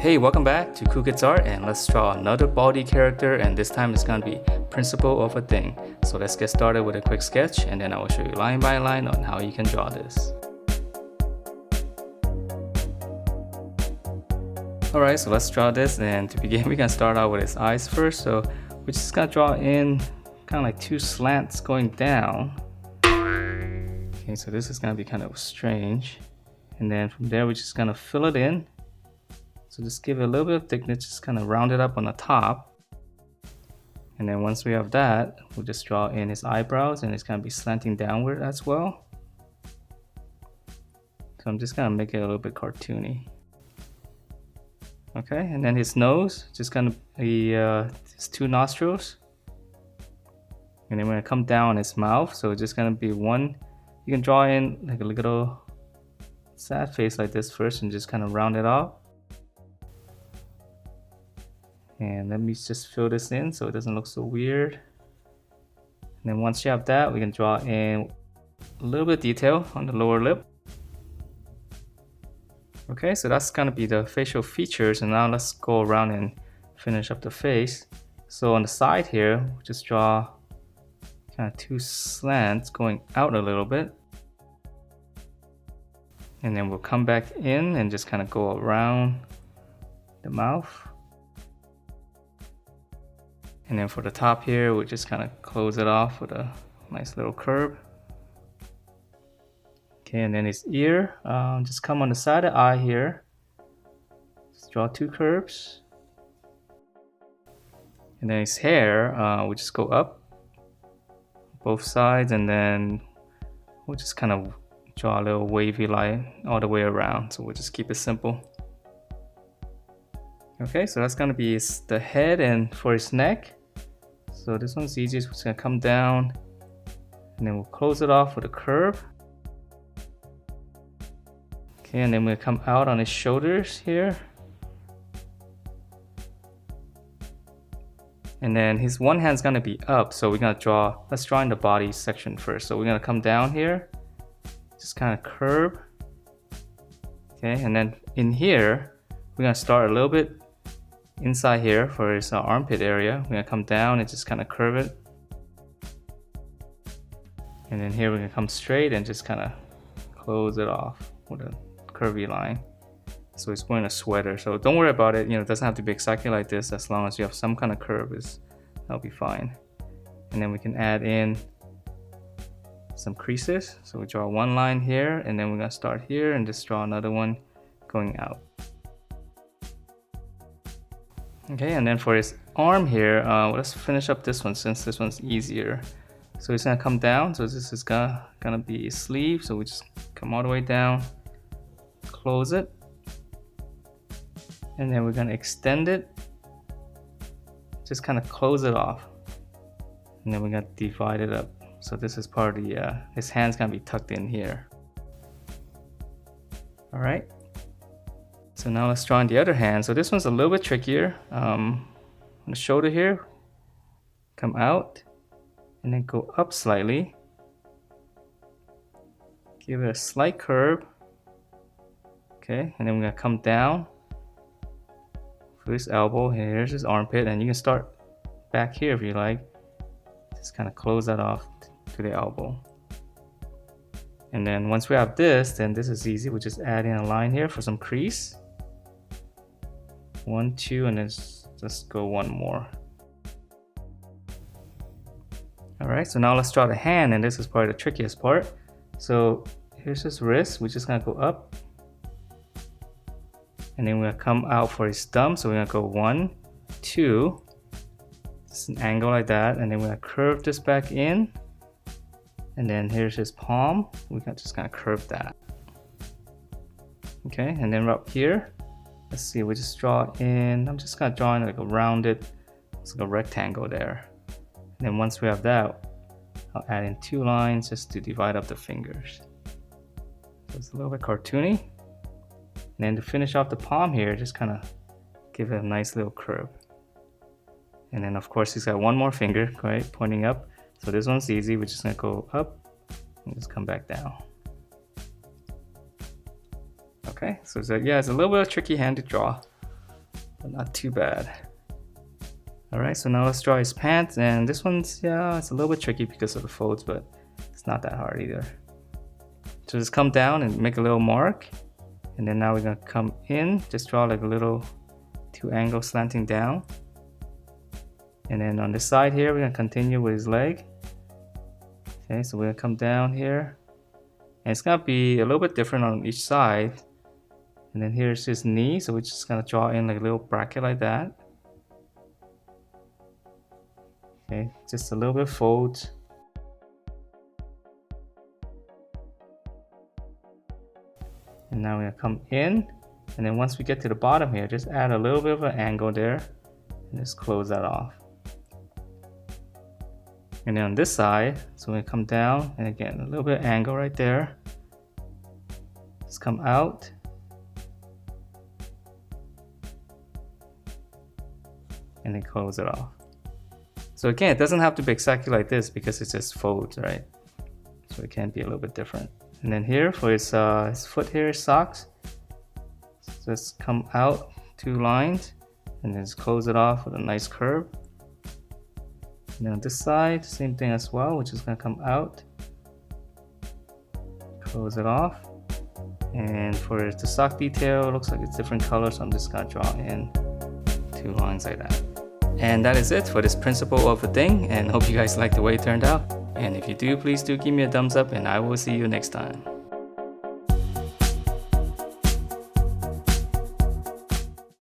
Hey, welcome back to Cool Kids Art, and let's draw another Baldi character, and this time it's gonna be principle of a thing. So let's get started with a quick sketch, and then I will show you line by line on how you can draw this. Alright, so let's draw this, and to begin we're gonna start out with his eyes first. So we're just gonna draw in kind of like two slants going down. Okay, so this is gonna be kind of strange, and then from there we're just gonna fill it in. So just give it a little bit of thickness, just kind of round it up on the top. And then once we have that, we'll just draw in his eyebrows, and it's gonna be slanting downward as well. So I'm just gonna make it a little bit cartoony. Okay, and then his nose, just gonna be his two nostrils. And then we're gonna come down his mouth, so it's just gonna be one. You can draw in like a little sad face like this first and just kind of round it off. And let me just fill this in so it doesn't look so weird. And then once you have that, we can draw in a little bit of detail on the lower lip. Okay, so that's gonna be the facial features, and now let's go around and finish up the face. So on the side here, we'll just draw kind of two slants going out a little bit. And then we'll come back in and just kind of go around the mouth. And then for the top here, we'll just kind of close it off with a nice little curve. Okay, and then his ear, just come on the side of the eye here. Just draw two curves. And then his hair, we'll just go up both sides, and then we'll just kind of draw a little wavy line all the way around. So we'll just keep it simple. Okay, so that's gonna be the head, and for his neck. So this one's easiest, we're just gonna come down and then we'll close it off with a curve. Okay, and then we'll come out on his shoulders here. And then his one hand's gonna be up, so we're gonna let's draw in the body section first. So we're gonna come down here, just kind of curve. Okay, and then in here, we're gonna start a little bit inside here for his armpit area. We're gonna come down and just kind of curve it. And then here we're gonna come straight and just kind of close it off with a curvy line. So he's wearing a sweater, so don't worry about it. It doesn't have to be exactly like this, as long as you have some kind of curve, that'll be fine. And then we can add in some creases. So we draw one line here, and then we're gonna start here and just draw another one going out. Okay, and then for his arm here, let's finish up this one since this one's easier. So he's gonna come down, so this is gonna be his sleeve. So we just come all the way down, close it, and then we're gonna extend it, just kind of close it off, and then we're gonna divide it up. So this is part of the, his hand's gonna be tucked in here. All right. So now let's draw on the other hand. So this one's a little bit trickier. On the shoulder here, come out and then go up slightly. Give it a slight curve. Okay, and then we're gonna come down for his elbow. Here's his armpit, and you can start back here if you like. Just kind of close that off to the elbow. And then once we have this, then this is easy. We'll just add in a line here for some crease. 1, 2, and then just go one more. Alright, so now let's draw the hand, and this is probably the trickiest part. So here's his wrist, we're just gonna go up. And then we're gonna come out for his thumb, so we're gonna go 1, 2. Just an angle like that, and then we're gonna curve this back in. And then here's his palm, we're just gonna curve that. Okay, and then up here, let's see, we just draw in, I'm just gonna draw in like a rounded, it's like a rectangle there. And then once we have that, I'll add in two lines just to divide up the fingers. So it's a little bit cartoony. And then to finish off the palm here, just kind of give it a nice little curve. And then of course he's got one more finger, right, pointing up. So this one's easy, we're just gonna go up and just come back down. Okay, so yeah, it's a little bit of a tricky hand to draw. but not too bad. Alright, so now let's draw his pants, and this one's, yeah, it's a little bit tricky because of the folds, but it's not that hard either. So just come down and make a little mark, and then now we're gonna come in, just draw like a little 2 angles slanting down. And then on this side here, we're gonna continue with his leg. Okay, so we're gonna come down here, and it's gonna be a little bit different on each side. And then here's his knee, so we're just gonna draw in like a little bracket like that. Okay, just a little bit fold. And now we're gonna come in, and then once we get to the bottom here, just add a little bit of an angle there, and just close that off. And then on this side, so we're gonna come down, and again, a little bit of angle right there. Just come out. And then close it off. So again, it doesn't have to be exactly like this because it just folds, right? So it can be a little bit different. And then here for his foot here, his socks, just come out 2 lines and then just close it off with a nice curve. And then on this side, same thing as well, which is gonna come out, close it off. And for the sock detail, it looks like it's different colors, so I'm just gonna draw in 2 lines like that. And that is it for this principle of a thing, and hope you guys like the way it turned out. And if you do, please do give me a thumbs up, and I will see you next time.